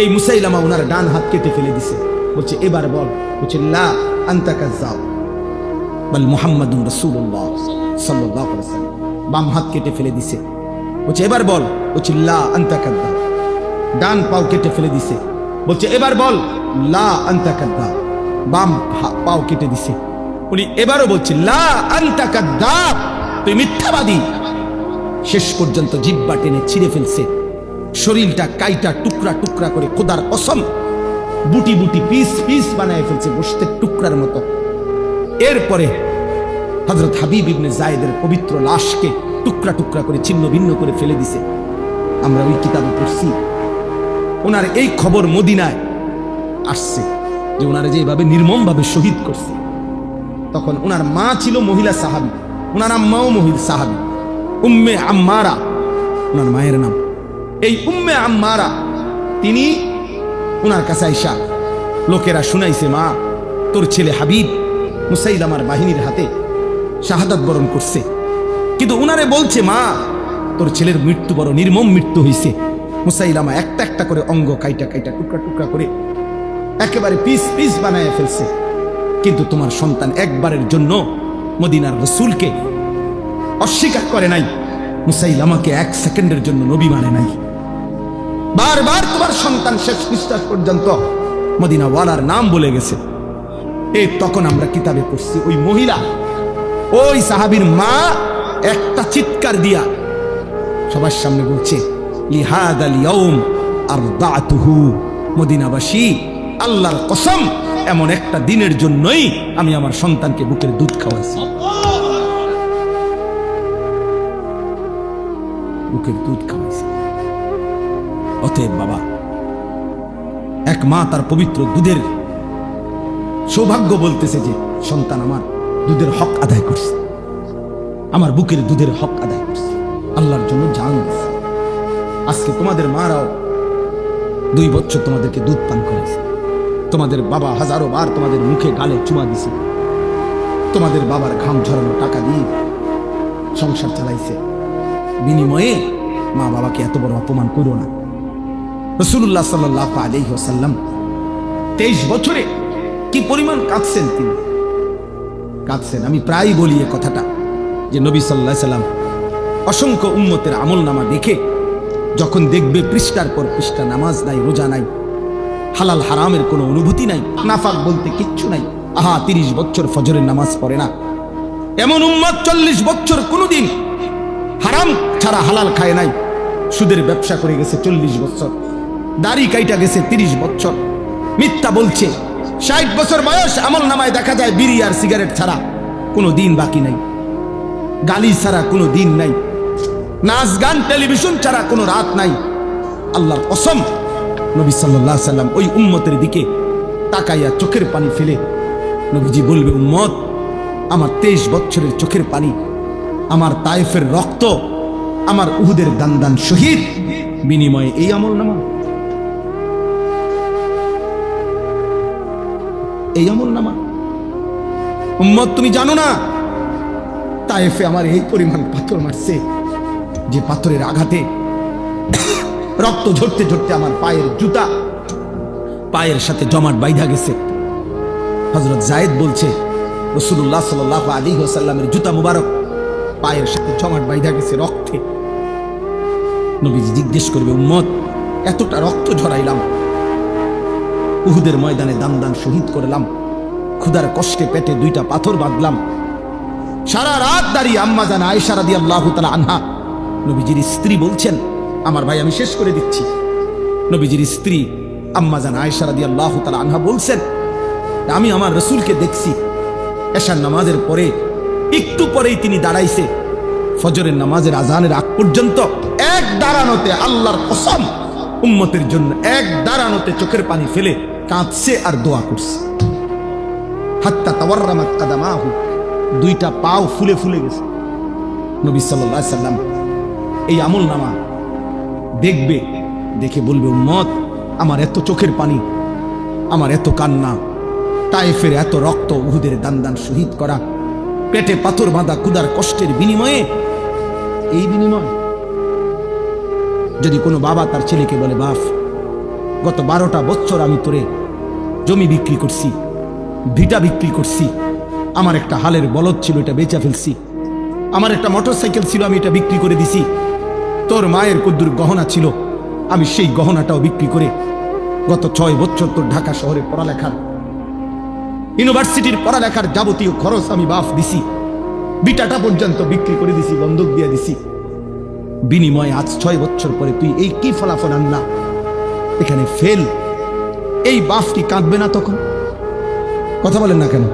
এই মুসাইলামা ওনার ডান হাত কেটে ফেলে দিছে। বলছে এবার বল, বলছে লা আনতা কাযযাব বাল মুহাম্মাদুর রাসূলুল্লাহ সাল্লাল্লাহু আলাইহি সাল্লাম। বাম হাত কেটে ফেলে দিছে। বলছে এবার বল, বলছে লা আনতা কাযযাব। ডান পাও কেটে ফেলে দিছে। বলছে এবার বল, লা আনতা কাযযাব। বাম পাও কেটে দিছে। উনি এবারও বলছে লা আনতা কাযযাব, তুই মিথ্যাবাদী। শেষ পর্যন্ত জিহ্বা টেনে ছিঁড়ে ফেলছে, শরীরটা কাইটা টুকরা টুকরা করে, খোদার কসম বুটি বুটি পিস পিস বানায় ফেলছে, গোশতের টুকরার মতো। এরপরে হযরত হাবিব ইবনে যায়েদের পবিত্র লাশকে টুকরা টুকরা করে ছিন্ন ভিন্ন করে ফেলে দিছে। আমরা ওই কিতাবে পড়ছি, ওনার এই খবর মদিনায় আসছে যে ওনারা যেভাবে নির্মমভাবে শহীদ করছে। তখন ওনার মা ছিল মহিলা সাহাবী, ওনার আম্মাও মহিলা সাহাবী, উম্মে আম্মারা ওনার মায়ের নাম। এই উম্মে আম্মারা তিনি ওনার কাছে আইসা লোকেরা শুনাইছে, মা তোর ছেলে হাবিব মুসাইলামার বাহিনীর হাতে শাহাদাত বরণ করছে। কিন্তু উনারে বলছে, মা তোর ছেলের মৃত্যু বড় নির্মম মৃত্যু হইছে। মুসাইলামা একটা একটা করে অঙ্গ কাইটা কাইটা টুকরা টুকরা করে একেবারে পিস পিস বানায় ফেলছে। কিন্তু তোমার সন্তান একবারের জন্য মদিনার রাসূলকে অস্বীকার করে নাই, মুসাইলামাকে 1 সেকেন্ডের জন্য নবী মানে নাই। বারবার তোমার সন্তান শেষ নিঃশ্বাস পর্যন্ত মদিনা ওয়ালার নাম বলে গেছে। এই তখন আমরা কিতাবে পড়ছি, ওই মহিলা, ওই সাহাবীর মা একটা চিৎকার দিয়া সবার সামনে বলছে, লিহাদাল ইয়াউম আরদাতুহু, মদিনাবাসী আল্লাহর কসম এমন একটা দিনের জন্যই আমি আমার সন্তানকে বুকের দুধ খাওয়াইছি। বুকের দুধ খাওয়াইছি। অতএব বাবা, এক মা তার পবিত্র দুধের সৌভাগ্য বলতেছে যে সন্তান আমার দুধের হক আদায় করছে, আমার বুকের দুধের হক আদায় করছে, আল্লাহর জন্য জান দিছে। আজকে তোমাদের মারাও 2 বছর তোমাদেরকে দুধ পান করেছে, তোমাদের বাবা হাজারো বার তোমাদের মুখে গালে চুমা দিছে, তোমাদের বাবার ঘাম ঝরানো টাকা দিয়ে সংসার চালাইছে। বিনিময়ে মা বাবাকে এত বড় অপমান করো না। রাসূলুল্লাহ সাল্লাল্লাহু আলাইহি ওয়াসাল্লাম 23 বছরে কি পরিমাণ কাঁদছেন, তিনি কাঁদছেন। আমি প্রায় বলি এই কথাটা যে নবী সাল্লাল্লাহু আলাইহি ওয়াসাল্লাম অসংখ্য উম্মতের আমল নামা দেখে যখন দেখবে পৃষ্ঠার পর পৃষ্ঠা নামাজ নাই, রোজা নাই, হালাল হারামের কোনো অনুভূতি নাই, নাফাক বলতে কিচ্ছু নাই, 30 বছর ফজরের নামাজ পড়ে না এমন উম্মত 40 বছর কোনোদিন হারাম ছাড়া হালাল খায় নাই, সুদের ব্যবসা করে গেছে 40 বছর, দাড়ি কাইটা গেছে 30 বছর, মিথ্যা বলছে, 60 বছর বয়স আমল নামায় দেখা যায় বিড়ি আর সিগারেট ছাড়া কোনো দিন বাকি নাই, গালি ছাড়া কোনো দিন নাই, নাচ গান টেলিভিশন ছাড়া কোনো রাত নাই। আল্লাহর কসম, নবী সাল্লাল্লাহু আলাইহি সাল্লাম ওই উম্মতের দিকে তাকাইয়া চোখের পানি ফেলে নবীজি বলবে, উম্মত, আমার 23 বছরের চোখের পানি, আমার তায়েফের রক্ত, আমার উহুদের দান শহীদ বিনিময়ে এই আমল নামা, এই আমল নামা। উম্মত, তুমি জানো না তায়েফে আমার এই পরিমাণ পাথর মারছে, যে পাথরের আঘাতে রক্ত ঝরতে ঝরতে আমার পায়ের জুতা পায়ের সাথে জমাট বাইধা গেছে। হযরত যায়েদ বলছে, রাসূলুল্লাহ সাল্লাল্লাহু আলাইহি ওয়াসাল্লামের জুতা মুবারক পায়ের সাথে জমাট বাইধা গেছে রক্তে। নবীজি জিজ্ঞেস করবে, উম্মত, এতটা রক্ত ঝরাইলাম, উহুদের ময়দানে দান শহীদ করলাম, ক্ষুধার কষ্টে পেটে 2টা পাথর বাঁধলাম, সারা রাত দাঁড়িয়ে আম্মা জান আয়েশা রাদিয়াল্লাহু তাআলা আনহা, নবীজির স্ত্রী বলছেন, আমার ভাই আমি শেষ করে দিচ্ছি, নবীজির স্ত্রী আম্মা জান আয়েশা রাদিয়াল্লাহু তাআলা আনহা বলছেন, আমি আমার রাসূলকে দেখছি এশার নামাজের পরে একটু পরেই তিনি দাঁড়াইছে, ফজরের নামাজের আজানের আগ পর্যন্ত এক দাঁড়ানোতে, আল্লাহর কসম, উম্মতের জন্য এক দাঁড়ানোতে চোখের পানি ফেলে কাঁদছে আর দোয়া করছে। হাত্তা তাওয়াররামাত কাদামাহু, 2টা পাও ফুলে ফুলে গেছে। নবী সাল্লাল্লাহু আলাইহি সাল্লাম এই আমল নামা দেখবে, দেখে বলবে, উম্মত, আমার এত চোখের পানি, আমার এত কান্না, তায়েফের এত রক্ত, উহুদের দান শহীদ করা, পেটে পাথর বাঁধা, ক্ষুধার কষ্টের বিনিময়ে, এই বিনিময় যদি কোনো বাবা তার ছেলেকে বলে, বাপ, গত 12টা বছর আমি তোরে জমি বিক্রি করছি, ভিটা বিক্রি করছি, আমার একটা হালের বলদ ছিল, এটা বেচা ফেলছি, আমার একটা মোটরসাইকেল ছিল, আমি এটা বিক্রি করে দিছি, তোর মায়ের কদ্দুর গহনা ছিল, আমি সেই গহনাটাও বিক্রি করে গত 6 বছর তোর ঢাকা শহরে পড়ালেখার, ইউনিভার্সিটির পড়ালেখার যাবতীয় খরচ আমি বাপ দিছি, বিটাটা পর্যন্ত বিক্রি করে দিছি, বন্ধক দিয়ে দিছি, বিনিময়ে আজ 6 বছর পরে তুই এই কি ফলাফল আনলা, এখানে ফেল। এই বাপ কি কাঁদবে না তখন? কথা বলেন না কেন?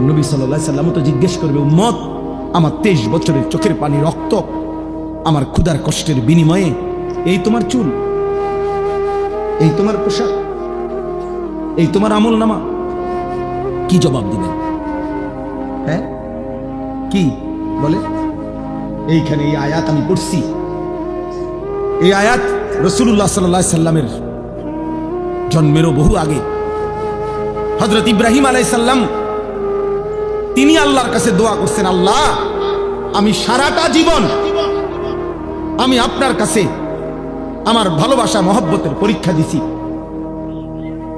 নবী সাল্লাল্লাহু আলাইহি সাল্লাম তো জিজ্ঞেস করবে, উম্মত, আমার 23 বছরের চোখের পানি, রক্ত, আমার ক্ষুধার কষ্টের বিনিময়ে এই তোমার চুল, এই তোমার পোশাক, এই তোমার আমল নামা, কি জবাব দিবেন? হ্যাঁ, কি বলে? এইখানে এই আয়াত আমি পড়ছি, এই আয়াত রাসূলুল্লাহ সাল্লাল্লাহু আলাইহি সাল্লামের জন্মেরও বহু আগে হযরত ইব্রাহিম আলাইহিস সালাম তিনি আল্লাহর কাছে দোয়া করছেন, আল্লাহ, আমি সারাটা জীবন আমি আপনার কাছে আমার ভালোবাসা মহব্বতের পরীক্ষা দিছি।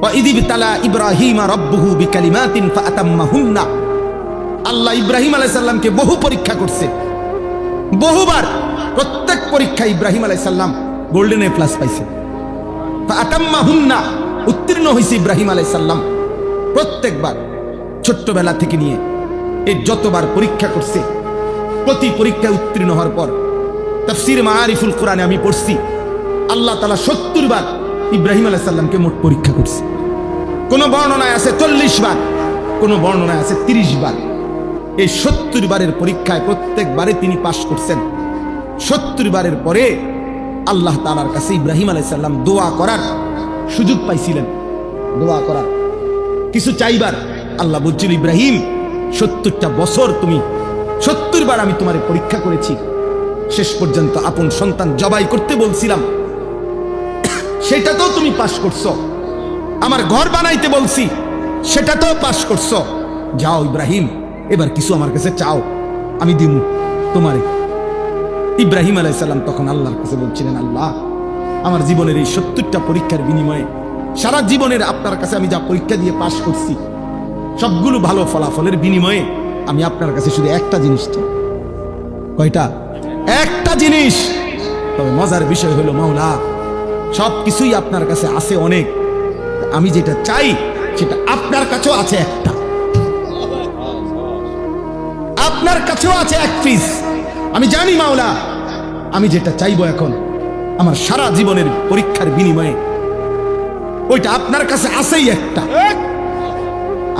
ওয়াইদিবতালা ইব্রাহিমা রাব্বুহু বিকালিমাতিন ফাআতাম্মাহুন্না, আল্লাহ ইব্রাহিম আলাইহিস সালামকে বহু পরীক্ষা করছে, বহুবার, প্রত্যেক পরীক্ষায় ইব্রাহিম আলাইহিস সালাম গোল্ডেন এ প্লাস পাইছে, ফাআতাম্মাহুন্না, উত্তীর্ণ হয়েছে ইব্রাহিম আলাইহিস সালাম প্রত্যেকবার, ছোট্টবেলা থেকে নিয়ে এই যতবার পরীক্ষা করছে, প্রতি পরীক্ষায় উত্তীর্ণ হওয়ার পর তাফসীর মাআরিফুল কোরআনে আমি পড়ছি, আল্লাহ তাআলা 70 বার ইব্রাহিম আলাইহিস সালামকে মোট পরীক্ষা করছে। কোন বর্ণনায় আছে 40 বার, কোন বর্ণনায় আছে 30 বার। এই 70 বারের পরীক্ষায় প্রত্যেকবারে তিনি পাশ করছেন। 70 বারের পরে আল্লাহ তাআলার কাছে ইব্রাহিম আলাইহিস সালাম দোয়া করার সুযোগ পাইছিলেন, দোয়া করার, কিছু চাইবার। আল্লাহ বলছিল, ইব্রাহিম, 70টা বছর তুমি 70 বার আমি তোমারে পরীক্ষা করেছি, শেষ পর্যন্ত আপন সন্তান জবাই করতে বলছিলাম, সেটাতেও তুমি পাশ করছো, আমার ঘর বানাইতে বলছি, সেটাতেও পাশ করছো, যাও ইব্রাহিম, এবার কিছু আমার কাছে চাও, আমি দিমু তোমারে। ইব্রাহিম আলাইহিস সালাম তখন আল্লাহর কাছে বলছিলেন, আল্লাহ, আমার জীবনের এই 70টা পরীক্ষার বিনিময়ে, সারা জীবনের আপনার কাছে আমি যা পরীক্ষা দিয়ে পাশ করছি, সবগুলো ভালো ফলাফলের বিনিময়ে আমি আপনার কাছে শুধু একটা জিনিস চাই, কয়টা? একটা জিনিস। তবে মজার বিষয় হলো মাওলা সবকিছুই আপনার কাছে আছে অনেক, আমি যেটা চাই সেটা আপনার কাছেও আছে একটা, আপনার কাছেও আছে এক পিস। আমি জানি মাওলা আমি যেটা চাইবো এখন আমার সারা জীবনের পরীক্ষার বিনিময়ে ওইটা আপনার কাছে আছেই একটা,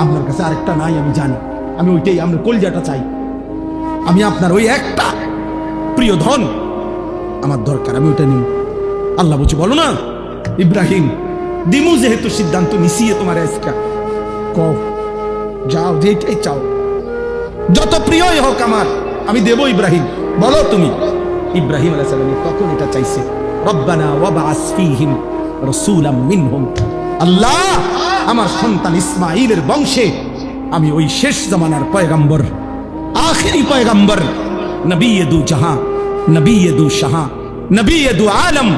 আপনার কাছে আরেকটা নাই আমি জানি। আমি ওইটাই, আমরা কলজাটা চাই। আমি আপনার ওই একটা প্রিয় ধন আমার দরকার, আমি ওইটা নিই। আল্লাহ বলছি বলো না ইব্রাহিম দিমু যেহেতু সিদ্ধান্ত নিছিয়ে তোমার আজকা কও যাও যেটাই চাও, যত প্রিয়ই হোক আমার আমি দেব ইব্রাহিম, বলো তুমি। ইব্রাহিম আলাইহিস সালাম তখন এটা চাইছে, রব্বানা ওয়াবআস ফীহিম রাসূলাম মিনহুম, আল্লাহ আমার সন্তান ইসমাঈলের বংশে আমি ওই শেষ জামানার পয়গম্বর, আখেরি পয়গম্বর, নবী দু জাহাं, নবী দু শাহাं, নবী দু আলম,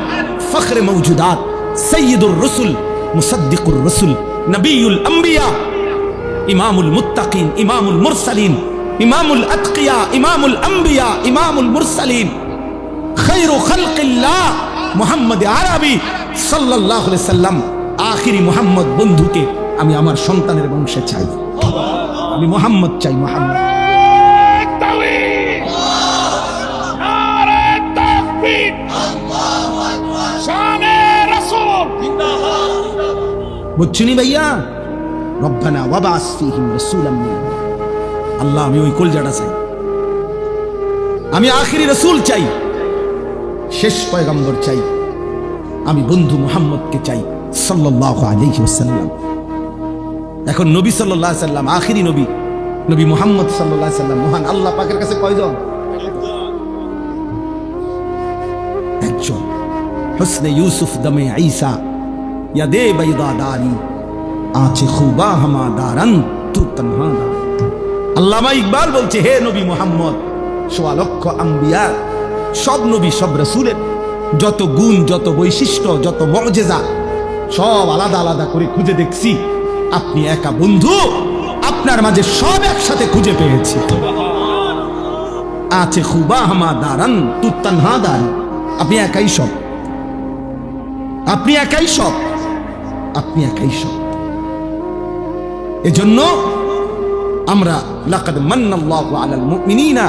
ফখর মওজুদাত, সৈয়দুর রসুল, মুসদ্দিকুর রসুল, নবীউল আম্বিয়া, ইমামুল মুত্তাকিন, ইমামুল মুরসালিন, ইমামুল আতকিয়া, ইমামুল আম্বিয়া, ইমামুল মুরসালিন, খায়রু খালকিল্লাহ মুহাম্মদ আরবি সাল্লাল্লাহু আলাইহি সাল্লাম, আখিরি মুহাম্মদ বন্ধুকে আমি আমার সন্তানের বংশে চাই। আমি মুহাম্মদ চাই, মুহাম্মদ। বুঝছুনি ভাইয়া, রব্বানা ওয়াবআস ফীহিম রাসূলাম মিনহুম, আল্লাহ আমি ওই কলজাটা চাই, আমি আখিরি রাসূল চাই, শেষ পয়গম্বর চাই, আমি বন্ধু মুহাম্মদকে চাই সাল্লাল্লাহু আলাইহি ওয়াসাল্লাম। এখন নবী সাল্লাল্লাহু আলাইহি ওয়াসাল্লাম আখিরি নবী, নবী মুহাম্মদ সাল্লাল্লাহু আলাইহি ওয়াসাল্লাম মহান আল্লাহ পাকের কাছে কয়জন? একজন। হুসনে ইউসুফ দমে ঈসা ইয়াদে বাইদা দারি আঁচে খুবা হামা দারান তু তনহা দার। আল্লামা ইকবাল বলছে হে নবী মুহাম্মদ, সোয়া লক্ষ আম্বিয়া, সব নবী সব রাসূলের যত গুণ, যত বৈশিষ্ট্য, যত মুআজিজা সব আলাদা আলাদা করে খুঁজে দেখছি, আপনি একা বন্ধু, আপনার মাঝে সব একসাথে খুঁজে পেয়েছি। আছে খুবা হামা দারান তু তনহা দার, আপনি একাই সব, আপনি একাই সব, আপনি একাই সব। এজন্য আমরা লাকাদ মান্নাল্লাহু আলাল মুমিনিনা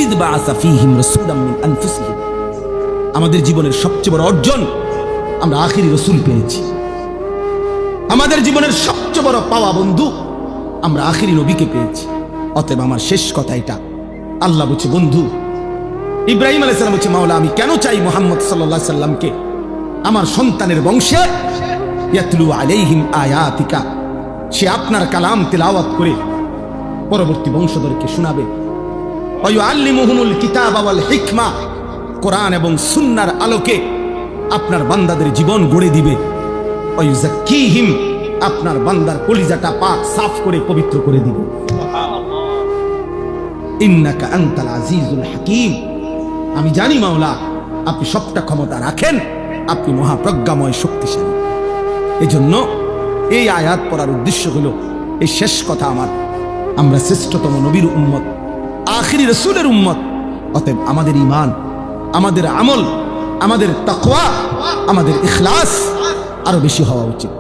ইয বাআসা ফীহিম রাসূলাম মিন আনফুসিহিম, আমাদের জীবনের সবচেয়ে বড় অর্জন আমরা আখিরি রাসূল পেয়েছি। আমাদের জীবনের সবচেয়ে বড় পাওয়া বন্ধু আমরা আখিরি নবীকে পেয়েছি। অতএব আমার শেষ কথা এটা, আল্লাহ বলছে বন্ধু, ইব্রাহিম আলাইহিস সালাম বলছে মাওলা আমি কেন চাই মুহাম্মদ সাল্লাল্লাহু আলাইহি সাল্লামকে আমার সন্তানের বংশে, ইয়াতলু আলাইহিম আয়াতিকা, সে আপনার কালাম তেলাওয়াত করে পরবর্তী বংশধরকে শোনাবে, ওয়া ইউআল্লিমুহুমুল কিতাবা ওয়াল হিকমা, কোরআন এবং সুন্নাহর আলোকে আপনার বান্দাদের জীবন গড়ে দিবে, ওয়া ইউযাক্কিহিম, আপনার বান্দার কলিজাটা পাক সাফ করে পবিত্র করে দিবে। ইন্নাকা আনতাল আজিজুল হাকীম, আমি জানি মাওলা আপনি সবটা ক্ষমতা রাখেন, আপনি মহাপ্রজ্ঞাময় শক্তিশালী। এজন্য এই আয়াত পড়ার উদ্দেশ্য হলো এই শেষ কথা আমার, আমরা শ্রেষ্ঠতম নবীর উম্মত, আখিরি রাসূলের উম্মত। অতএব আমাদের ঈমান, আমাদের আমল, আমাদের তাকওয়া, আমাদের ইখলাস আরো বেশি হওয়া উচিত।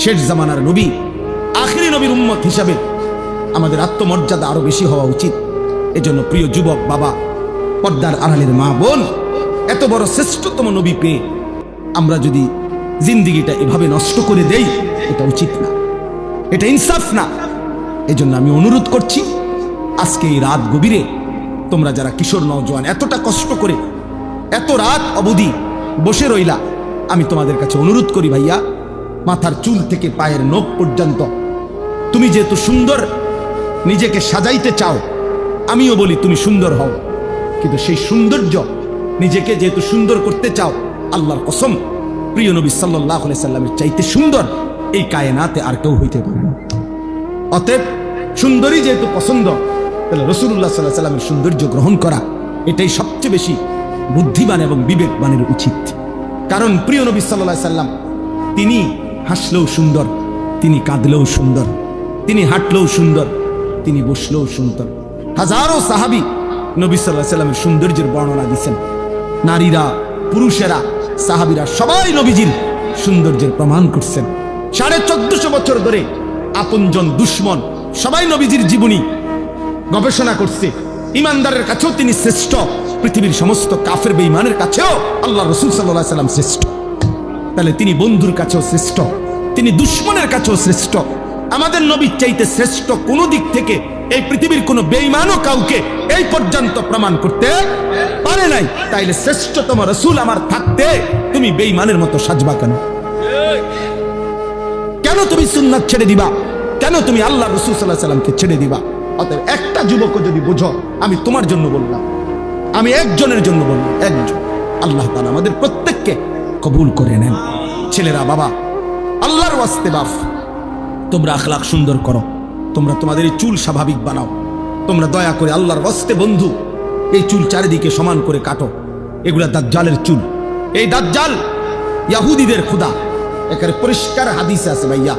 শেষ জামানার নবী, আখিরি নবীর উম্মত হিসাবে আমাদের আত্মমর্যাদা আরো বেশি হওয়া উচিত। এজন্য প্রিয় যুবক বাবা, পর্দার আড়ালের মা বোন, এত বড় শ্রেষ্ঠতম নবী পেয়ে আমরা যদি জিন্দিগিটা এভাবে নষ্ট করে দেই, এটা উচিত না, এটা ইনসাফ না। এজন্য আমি অনুরোধ করছি, আজকে এই রাত গভীরে তোমরা যারা কিশোর নওজোয়ান এতটা কষ্ট করে এত রাত অবধি বসে রইলা, আমি তোমাদের কাছে অনুরোধ করি ভাইয়া, মাথার চুল থেকে পায়ের নখ পর্যন্ত তুমি যেহেতু সুন্দর নিজেকে সাজাইতে চাও, আমিও বলি তুমি সুন্দর হও, কিন্তু সেই সৌন্দর্য নিজেকে যেহেতু সুন্দর করতে চাও, আল্লাহর কসম প্রিয় নবী সাল্লাল্লাহু আলাইহি সাল্লামের চাইতে সুন্দর এই কায়নাতে আর কেউ হইতে পারে না। অতএব সুন্দরী যেহেতু পছন্দ, তাহলে রাসূলুল্লাহ সাল্লাল্লাহু আলাইহি সাল্লামের সৌন্দর্য গ্রহণ করা এটাই সবচেয়ে বেশি বুদ্ধিমান এবং বিবেকবানের উচিত। কারণ প্রিয় নবী সাল্লাল্লাহু আলাইহি সাল্লাম তিনি হাসলেও সুন্দর, তিনি কাঁদলেও সুন্দর, তিনি হাঁটলেও সুন্দর, তিনি বসলেও সুন্দর। হাজারো সাহাবী নবী সাল্লাল্লাহু আলাইহি সাল্লামের সৌন্দর্যের বর্ণনা দিচ্ছেন। নারীরা, পুরুষেরা, সাহাবীরা সবাই নবীজির সৌন্দর্যের প্রমাণ করছেন। 1450 বছর ধরে আপনজন দুশ্মন সবাই নবীজির জীবনী গবেষণা করছে। ইমানদারের কাছেও তিনি শ্রেষ্ঠ, পৃথিবীর সমস্ত কাফের বেঈমানের কাছেও আল্লাহ রাসূল সাল্লাল্লাহু আলাইহি সাল্লাম শ্রেষ্ঠ। তাহলে তিনি বন্ধুর কাছেও শ্রেষ্ঠ, তিনি দুশ্মনের কাছেও শ্রেষ্ঠ। আমাদের নবীর চাইতে শ্রেষ্ঠ কোন দিক থেকে এই পৃথিবীর কোন বেঈমানও কাউকে এই পর্যন্ত প্রমাণ করতে পারে নাই। তাইলে শ্রেষ্ঠতম রাসূল আমার থাকতে তুমি বেঈমানের মতো সাজবা কেন? কেন তুমি সুন্নাত ছেড়ে দিবা? কেন তুমি আল্লাহ রাসূল সাল্লাল্লাহু আলাইহি সাল্লামকে ছেড়ে দিবা? অতএব একটা যুবক যদি বুঝো, আমি তোমার জন্য বললাম, আমি একজনের জন্য বললাম, একজন। আল্লাহ তাআলা আমাদের প্রত্যেককে কবুল করে নেন। ছেলেরা, বাবা, আল্লাহর ওয়াস্তে বাপ, তোমরা আখলাক সুন্দর করো, তোমরা তোমাদের এই চুল স্বাভাবিক বানাও, তোমরা দয়া করে আল্লাহর ওয়াস্তে বন্ধু এই চুল চারিদিকে সমান করে কাটো। এগুলা দাজ্জালের চুল। এই দাজ্জাল ইহুদিদের খোদা, এখানে পরিষ্কার হাদিসে আছে ভাইয়া।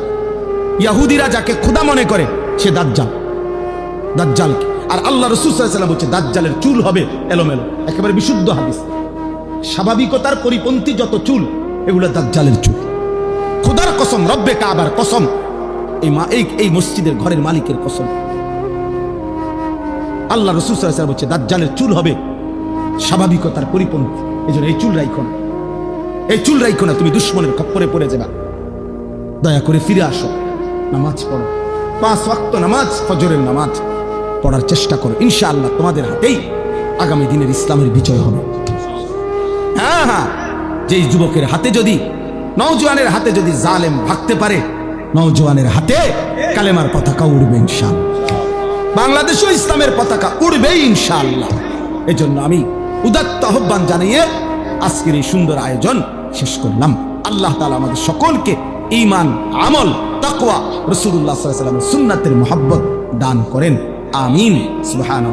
ইহুদিরা যাকে খোদা মনে করে সে দাজ্জাল, দাজ্জাল। আর আল্লাহ রাসূল সাল্লাল্লাহু আলাইহি ওয়াসাল্লাম বলছে দাজ্জালের চুল হবে এলোমেলো, একেবারে বিশুদ্ধ হাদিস। স্বাভাবিকতার পরিপন্থী যত চুল এগুলো দাজ্জালের চুল। খোদার কসম, রব্বে কাবার কসম, এই মসজিদের ঘরের মালিকের কসম, আল্লাহ রাসূল সাল্লাল্লাহু আলাইহি ওয়াসাল্লাম বলছে দাজ্জালের চুল হবে স্বাভাবিকতার পরিপন্থী। এজন্য এই চুল রাখো না, এই চুল রাখো না, তুমি দুশ্মনের খপ্পরে পড়ে যাবে। দয়া করে ফিরে আসো, নামাজ পড়ো, 5 ওয়াক্ত নামাজ, ফজরের নামাজ পড়ার চেষ্টা করো। ইনশাআল্লাহ তোমাদের হাতেই আগামী দিনের ইসলামের বিজয় হবে। হ্যাঁ হ্যাঁ, যেই যুবকের হাতে যদি, নওজোয়ানের হাতে যদি জালেম ভাগতে পারে, নওজোয়ানের হাতে কালেমার পতাকা উড়বে ইনশাআল্লাহ, বাংলাদেশও ইসলামের পতাকা উড়বে ইনশাআল্লাহ। এজন্য আমি উদাত্ত আহ্বান জানিয়ে আজকের এই সুন্দর আয়োজন শেষ করলাম। আল্লাহ তাআলা আমাদের সকলকে ঈমান, আমল, তাকওয়া, রাসূলুল্লাহ সাল্লাল্লাহু আলাইহি ওয়াসাল্লামের সুন্নাতের মুহাব্বত দান করেন। আমিন। সুবহানাল্লাহ।